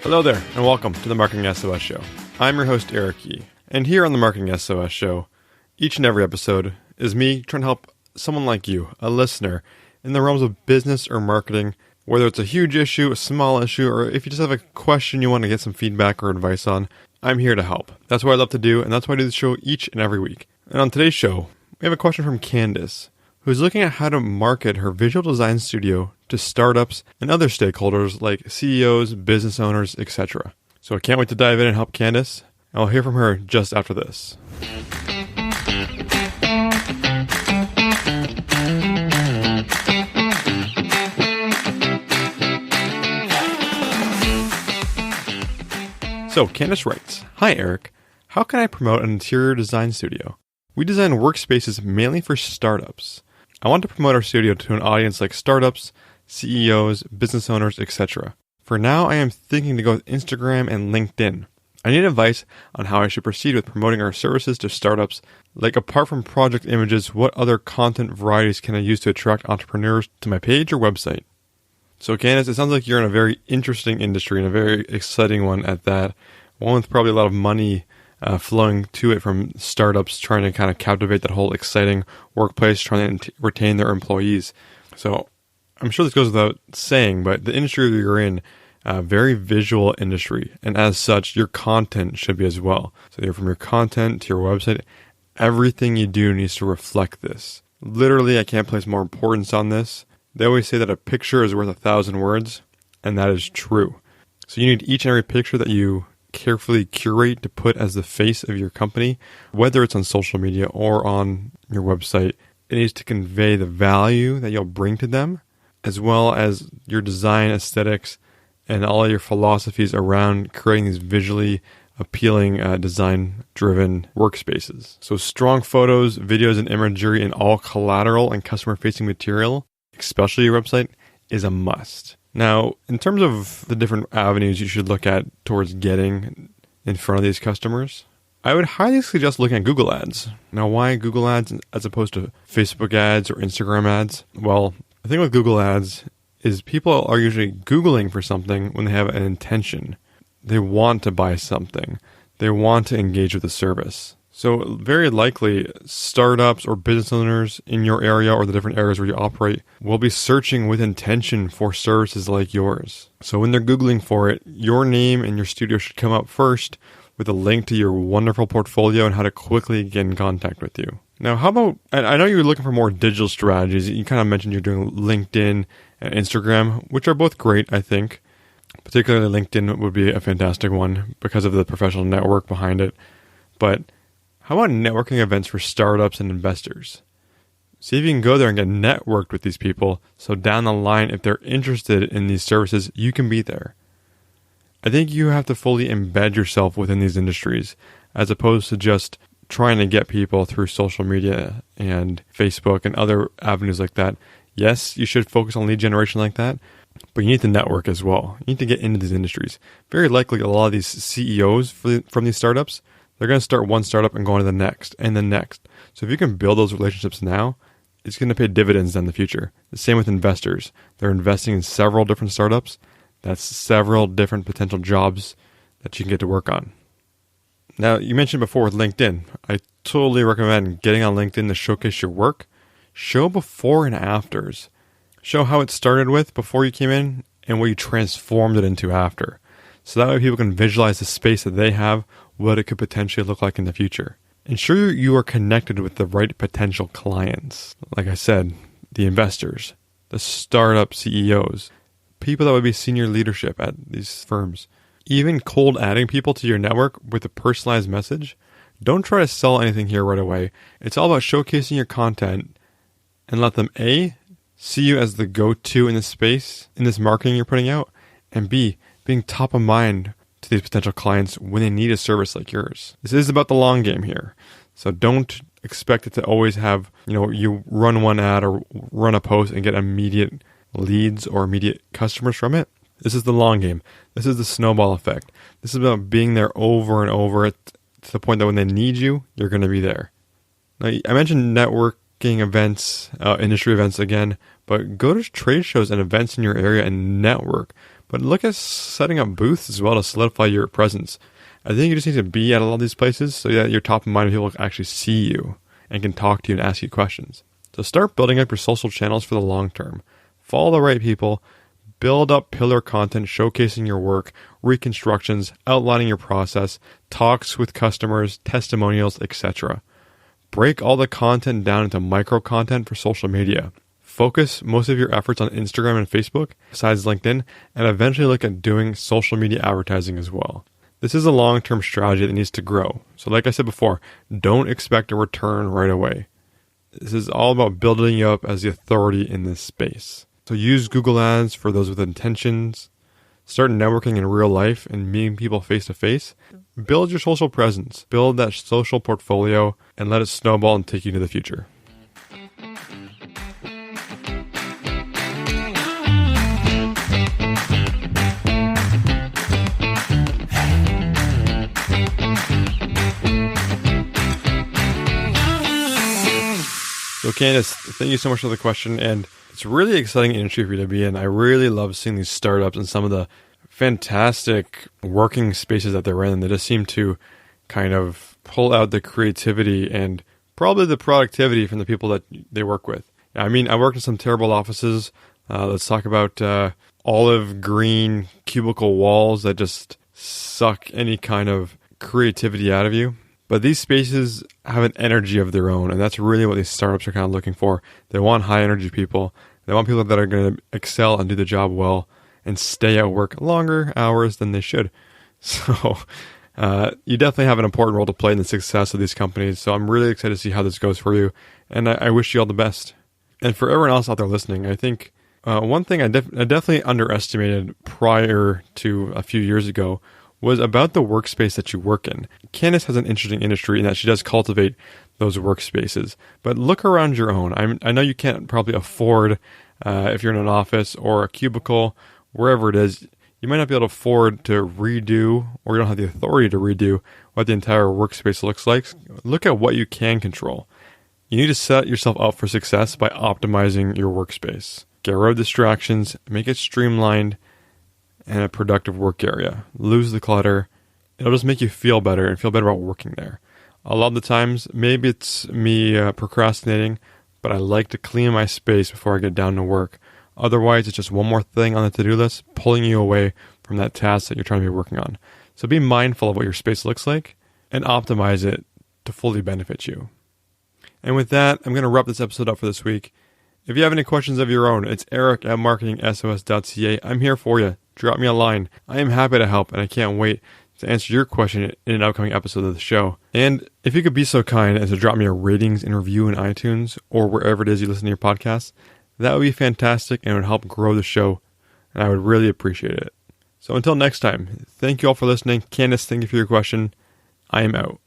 Hello there, and welcome to the Marketing SOS Show. I'm your host, Eric Yee, and here on the Marketing SOS Show, each and every episode is me trying to help someone like you, a listener, in the realms of business or marketing, whether it's a huge issue, a small issue, or if you just have a question you want to get some feedback or advice on, I'm here to help. That's what I love to do, and that's why I do the show each and every week. And on today's show, we have a question from Candace, who's looking at how to market her visual design studio to startups and other stakeholders like CEOs, business owners, etc. So I can't wait to dive in and help Candace, and I'll hear from her just after this. So Candace writes, "Hi Eric, how can I promote an interior design studio? We design workspaces mainly for startups. I want to promote our studio to an audience like startups, CEOs, business owners, etc. For now, I am thinking to go with Instagram and LinkedIn. I need advice on how I should proceed with promoting our services to startups. Like apart from project images, what other content varieties can I use to attract entrepreneurs to my page or website?" So Candace, it sounds like you're in a very interesting industry and a very exciting one at that. One with probably a lot of money flowing to it from startups trying to kind of captivate that whole exciting workplace, trying to retain their employees. So I'm sure this goes without saying, but the industry that you're in, very visual industry, and as such, your content should be as well. So from your content to your website, everything you do needs to reflect this. Literally, I can't place more importance on this. They always say that a picture is worth 1,000 words, and that is true. So you need each and every picture that you carefully curate to put as the face of your company, whether it's on social media or on your website. It needs to convey the value that you'll bring to them, as well as your design aesthetics and all your philosophies around creating these visually appealing, design-driven workspaces. So strong photos, videos, and imagery in all collateral and customer-facing material, especially your website, is a must. Now, in terms of the different avenues you should look at towards getting in front of these customers, I would highly suggest looking at Google Ads. Now, why Google Ads as opposed to Facebook ads or Instagram ads? Well, the thing with Google Ads is people are usually Googling for something when they have an intention. They want to buy something. They want to engage with the service. So very likely, startups or business owners in your area or the different areas where you operate will be searching with intention for services like yours. So when they're Googling for it, your name and your studio should come up first with a link to your wonderful portfolio and how to quickly get in contact with you. Now, how about, I know you're looking for more digital strategies. You kind of mentioned you're doing LinkedIn and Instagram, which are both great, I think. Particularly LinkedIn would be a fantastic one because of the professional network behind it. But how about networking events for startups and investors? See if you can go there and get networked with these people, so down the line, if they're interested in these services, you can be there. I think you have to fully embed yourself within these industries, as opposed to just trying to get people through social media and Facebook and other avenues like that. Yes, you should focus on lead generation like that, but you need to network as well. You need to get into these industries. Very likely, a lot of these CEOs from these startups, they're going to start one startup and go on to the next and the next. So if you can build those relationships now, it's going to pay dividends in the future. The same with investors. They're investing in several different startups. That's several different potential jobs that you can get to work on. Now, you mentioned before with LinkedIn. I totally recommend getting on LinkedIn to showcase your work. Show before and afters. Show how it started with before you came in and what you transformed it into after. So that way people can visualize the space that they have, what it could potentially look like in the future. Ensure you are connected with the right potential clients. Like I said, the investors, the startup CEOs, people that would be senior leadership at these firms. Even cold adding people to your network with a personalized message. Don't try to sell anything here right away. It's all about showcasing your content and let them A, see you as the go-to in this space, in this marketing you're putting out, and B, being top of mind to these potential clients when they need a service like yours. This is about the long game here. So don't expect it to always have, you run one ad or run a post and get immediate leads or immediate customers from it. This is the long game. This is the snowball effect. This is about being there over and over to the point that when they need you, you're going to be there. Now, I mentioned networking events, industry events again, but go to trade shows and events in your area and network. But look at setting up booths as well to solidify your presence. I think you just need to be at a lot of these places so that you're top of mind and people can actually see you and can talk to you and ask you questions. So start building up your social channels for the long term. Follow the right people. Build up pillar content showcasing your work, reconstructions, outlining your process, talks with customers, testimonials, etc. Break all the content down into micro content for social media. Focus most of your efforts on Instagram and Facebook, besides LinkedIn, and eventually look at doing social media advertising as well. This is a long-term strategy that needs to grow. So like I said before, don't expect a return right away. This is all about building you up as the authority in this space. So use Google Ads for those with intentions. Start networking in real life and meeting people face to face. Build your social presence. Build that social portfolio and let it snowball and take you to the future. So Candace, thank you so much for the question, and it's really exciting industry for you to be in. I really love seeing these startups and some of the fantastic working spaces that they're in. They just seem to kind of pull out the creativity and probably the productivity from the people that they work with. I mean, I worked in some terrible offices. Let's talk about olive green cubicle walls that just suck any kind of creativity out of you. But these spaces have an energy of their own, and that's really what these startups are kind of looking for. They want high energy people. They want people that are going to excel and do the job well and stay at work longer hours than they should. So you definitely have an important role to play in the success of these companies. So I'm really excited to see how this goes for you, and I wish you all the best. And for everyone else out there listening, I think one thing I definitely underestimated prior to a few years ago was about the workspace that you work in. Candace has an interesting industry in that she does cultivate those workspaces. But look around your own. I know you can't probably afford, if you're in an office or a cubicle, wherever it is, you might not be able to afford to redo, or you don't have the authority to redo what the entire workspace looks like. Look at what you can control. You need to set yourself up for success by optimizing your workspace. Get rid of distractions, make it streamlined, and a productive work area. Lose the clutter. It'll just make you feel better and feel better about working there. A lot of the times, maybe it's me procrastinating, but I like to clean my space before I get down to work. Otherwise, it's just one more thing on the to-do list, pulling you away from that task that you're trying to be working on. So be mindful of what your space looks like and optimize it to fully benefit you. And with that, I'm going to wrap this episode up for this week. If you have any questions of your own, it's eric@marketingsos.ca. I'm here for you. Drop me a line. I am happy to help, and I can't wait to answer your question in an upcoming episode of the show. And if you could be so kind as to drop me a ratings and review in iTunes or wherever it is you listen to your podcasts, that would be fantastic and it would help grow the show, and I would really appreciate it. So until next time, thank you all for listening. Candace, thank you for your question. I am out.